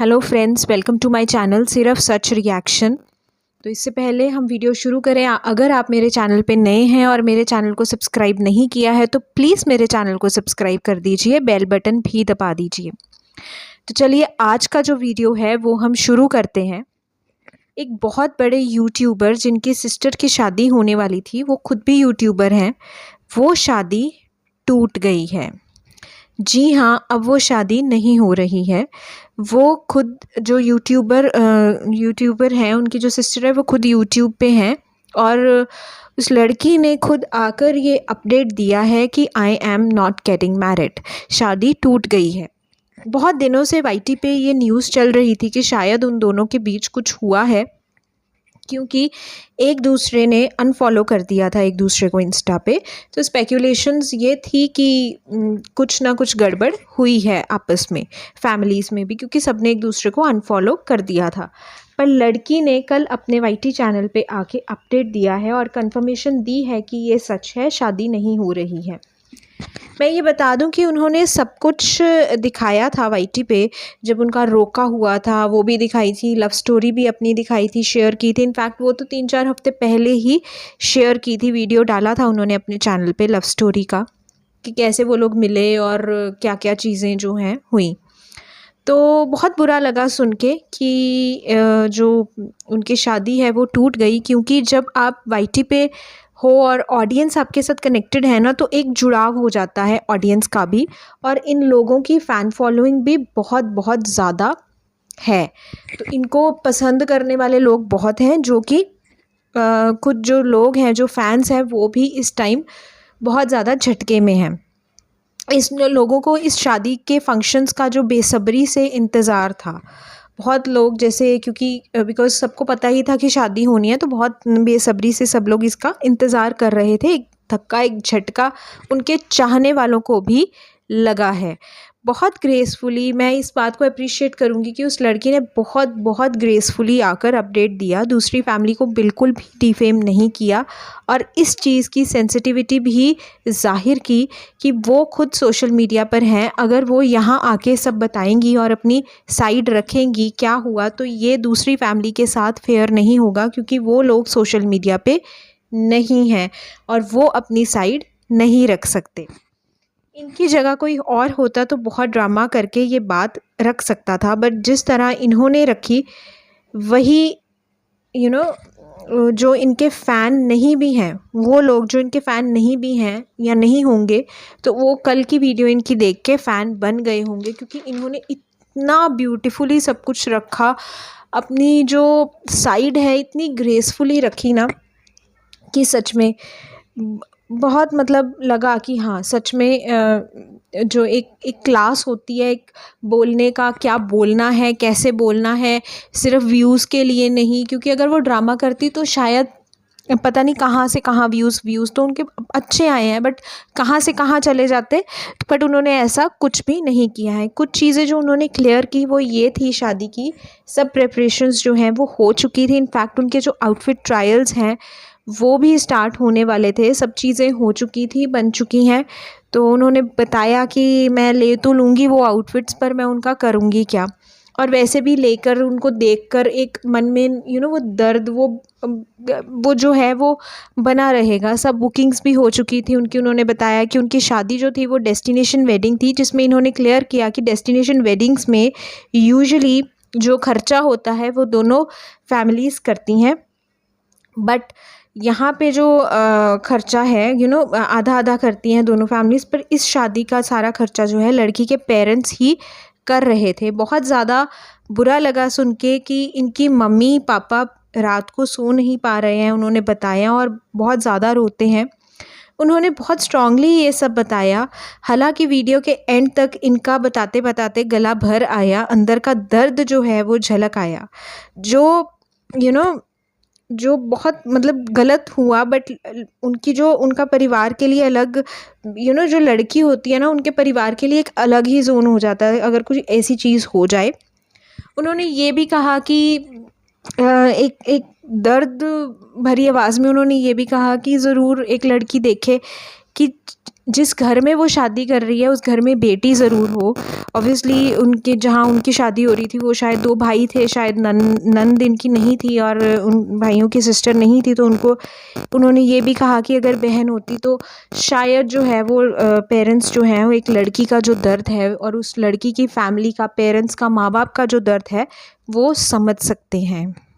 Hello friends, welcome to my channel सिर्फ सच reaction. तो इससे पहले हम वीडियो शुरू करें, अगर आप मेरे चैनल पे नए हैं और मेरे चैनल को सब्सक्राइब नहीं किया है तो प्लीज़ मेरे चैनल को सब्सक्राइब कर दीजिए, बेल बटन भी दबा दीजिए। तो चलिए आज का जो वीडियो है वो हम शुरू करते हैं। एक बहुत बड़े यूट्यूबर जिनकी सिस्टर की शादी होने वाली थी, वो खुद भी यूट्यूबर हैं, वो शादी टूट गई है। जी हाँ, अब वो शादी नहीं हो रही है। वो खुद जो यूट्यूबर हैं, उनकी जो सिस्टर है वो खुद यूट्यूब पे हैं और उस लड़की ने खुद आकर ये अपडेट दिया है कि I am not getting married, शादी टूट गई है। बहुत दिनों से वाईटी पे ये न्यूज़ चल रही थी कि शायद उन दोनों के बीच कुछ हुआ है, क्योंकि एक दूसरे ने अनफॉलो कर दिया था एक दूसरे को इंस्टा पे। तो स्पेकुलेशंस ये थी कि कुछ ना कुछ गड़बड़ हुई है आपस में, फैमिलीज़ में भी, क्योंकि सबने एक दूसरे को अनफॉलो कर दिया था। पर लड़की ने कल अपने वाईटी चैनल पे आके अपडेट दिया है और कंफर्मेशन दी है कि ये सच है, शादी नहीं हो रही है। मैं ये बता दूं कि उन्होंने सब कुछ दिखाया था वाईटी पे, जब उनका रोका हुआ था वो भी दिखाई थी, लव स्टोरी भी अपनी दिखाई थी, शेयर की थी। इनफैक्ट वो तो 3-4 हफ्ते पहले ही शेयर की थी, वीडियो डाला था उन्होंने अपने चैनल पे लव स्टोरी का, कि कैसे वो लोग मिले और क्या क्या चीज़ें जो हैं हुई। तो बहुत बुरा लगा सुन के कि जो उनकी शादी है वो टूट गई, क्योंकि जब आप वाईटी पे हो और ऑडियंस आपके साथ कनेक्टेड है ना, तो एक जुड़ाव हो जाता है ऑडियंस का भी, और इन लोगों की फ़ैन फॉलोइंग भी बहुत बहुत ज़्यादा है। तो इनको पसंद करने वाले लोग बहुत हैं, जो कि खुद जो लोग हैं, जो फैंस हैं, वो भी इस टाइम बहुत ज़्यादा झटके में हैं। इस लोगों को इस शादी के फंक्शंस का जो बेसब्री से इंतज़ार था, बहुत लोग, जैसे क्योंकि बिकॉज़ सबको पता ही था कि शादी होनी है, तो बहुत बेसब्री से सब लोग इसका इंतज़ार कर रहे थे। एक धक्का, एक झटका उनके चाहने वालों को भी लगा है। बहुत ग्रेसफुली मैं इस बात को अप्रिशिएट करूँगी कि उस लड़की ने बहुत बहुत ग्रेसफुली आकर अपडेट दिया, दूसरी फैमिली को बिल्कुल भी डिफेम नहीं किया और इस चीज़ की सेंसिटिविटी भी ज़ाहिर की कि वो खुद सोशल मीडिया पर हैं। अगर वो यहाँ आके सब बताएंगी और अपनी साइड रखेंगी क्या हुआ, तो ये दूसरी फैमिली के साथ फेयर नहीं होगा, क्योंकि वो लोग सोशल मीडिया पे नहीं हैं और वो अपनी साइड नहीं रख सकते। इनकी जगह कोई और होता तो बहुत ड्रामा करके ये बात रख सकता था, बट जिस तरह इन्होंने रखी, वही यू नो जो इनके फ़ैन नहीं भी हैं, वो लोग जो इनके फ़ैन नहीं भी हैं या नहीं होंगे, तो वो कल की वीडियो इनकी देख के फ़ैन बन गए होंगे, क्योंकि इन्होंने इतना ब्यूटीफुली सब कुछ रखा, अपनी जो साइड है इतनी ग्रेसफुली रखी ना, कि सच में बहुत मतलब लगा कि हाँ, सच में जो एक क्लास होती है, एक बोलने का, क्या बोलना है, कैसे बोलना है, सिर्फ व्यूज़ के लिए नहीं। क्योंकि अगर वो ड्रामा करती तो शायद पता नहीं कहाँ से कहाँ व्यूज़ तो उनके अच्छे आए हैं, बट कहाँ से कहाँ चले जाते। बट उन्होंने ऐसा कुछ भी नहीं किया है। कुछ चीज़ें जो उन्होंने क्लियर की वो ये थी, शादी की सब प्रेपरेशंस जो हैं वो हो चुकी थी। इनफैक्ट उनके जो आउटफिट ट्रायल्स हैं वो भी स्टार्ट होने वाले थे, सब चीज़ें हो चुकी थी, बन चुकी हैं। तो उन्होंने बताया कि मैं ले तो लूँगी वो आउटफिट्स, पर मैं उनका करूँगी क्या। और वैसे भी लेकर उनको देखकर एक मन में वो दर्द, वो जो है वो बना रहेगा। सब बुकिंग्स भी हो चुकी थी उनकी। उन्होंने बताया कि उनकी शादी जो थी वो डेस्टिनेशन वेडिंग थी, जिसमें इन्होंने क्लियर किया कि डेस्टिनेशन वेडिंग्स में यूजुअली जो खर्चा होता है वो दोनों फैमिलीज़ करती हैं, बट यहाँ पे जो खर्चा है आधा आधा करती हैं दोनों फैमिलीज़, पर इस शादी का सारा खर्चा जो है लड़की के पेरेंट्स ही कर रहे थे। बहुत ज़्यादा बुरा लगा सुन के कि इनकी मम्मी पापा रात को सो नहीं पा रहे हैं, उन्होंने बताया, और बहुत ज़्यादा रोते हैं। उन्होंने बहुत स्ट्रांगली ये सब बताया। हालांकि वीडियो के एंड तक इनका बताते बताते गला भर आया, अंदर का दर्द जो है वो झलक आया, जो जो बहुत मतलब गलत हुआ। बट उनका परिवार के लिए अलग, जो लड़की होती है ना, उनके परिवार के लिए एक अलग ही जोन हो जाता है अगर कुछ ऐसी चीज़ हो जाए। उन्होंने ये भी कहा कि एक दर्द भरी आवाज़ में उन्होंने ये भी कहा कि ज़रूर एक लड़की देखे कि जिस घर में वो शादी कर रही है उस घर में बेटी ज़रूर हो। ऑब्वियसली उनके जहाँ उनकी शादी हो रही थी वो शायद 2 भाई थे, शायद नंद इनकी नहीं थी और उन भाइयों की सिस्टर नहीं थी, तो उन्होंने ये भी कहा कि अगर बहन होती तो शायद जो है वो पेरेंट्स जो हैं वो एक लड़की का जो दर्द है और उस लड़की की फैमिली का, पेरेंट्स का, माँ बाप का जो दर्द है वो समझ सकते हैं।